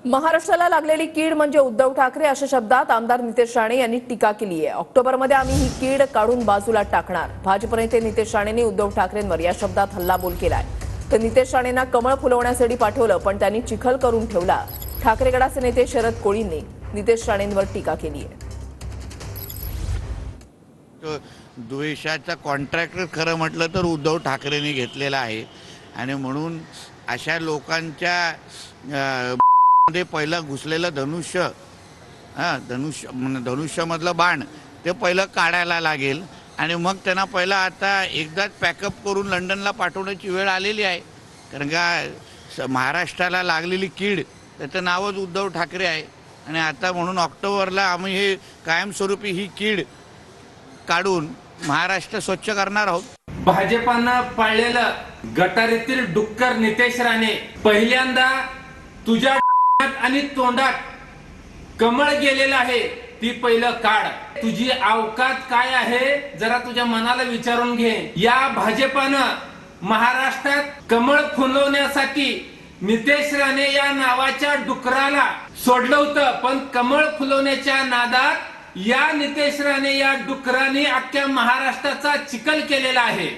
महाराष्ट्राला लागलेली कीड म्हणजे उद्धव ठाकरे अशा शब्दात आमदार नितेश राणे यांनी टीका केली आहे। ऑक्टोबरमध्ये आम्ही ही कीड काढून बाजूला टाकणार। भाजप नेते नितेश राणेंनी उद्धव ठाकरेंवर या शब्दात हल्लाबोल केलाय। तर नितेश राणेंना कमळ फुलवण्यासाठी पाठवलं, पण त्यांनी चिखल करून ठेवला। ठाकरे गटाचे नेते शरद कोळींनी नितेश राणेंवर टीका केली आहे। द्वेषाचा कॉन्ट्रॅक्टर खरं म्हटलं तर उद्धव ठाकरेंनी घेतलेला आहे आणि म्हणून अशा लोकांच्या मध्ये पहिलं घुसलेलं धनुष्य धनुष्यामधलं बाण ते पहिलं काढायला लागेल आणि मग त्यांना पहिलं आता एकदाच पॅकअप करून लंडनला पाठवण्याची वेळ आलेली आहे। कारण का महाराष्ट्राला लागलेली कीड त्याचं नावच उद्धव ठाकरे आहे आणि आता म्हणून ऑक्टोबरला आम्ही हे कायमस्वरूपी ही कीड काढून महाराष्ट्र स्वच्छ करणार आहोत। भाजपानं पाळलेलं गटारीतील डुक्कर नितेश राणे पहिल्यांदा तुझ्या आणि तोंडात कमळ गेलेलं आहे ती पहिलं काढ। तुझी अवकात काय आहे जरा तुझ्या मनाला विचारून घे। या भाजपानं महाराष्ट्रात कमळ फुलवण्यासाठी नितेश राणे या नावाच्या डुकराला सोडलं होतं, पण कमळ फुलवण्याच्या नादात या नितेश राणे या डुकराने अख्ख्या महाराष्ट्राचा चिखल केलेला आहे।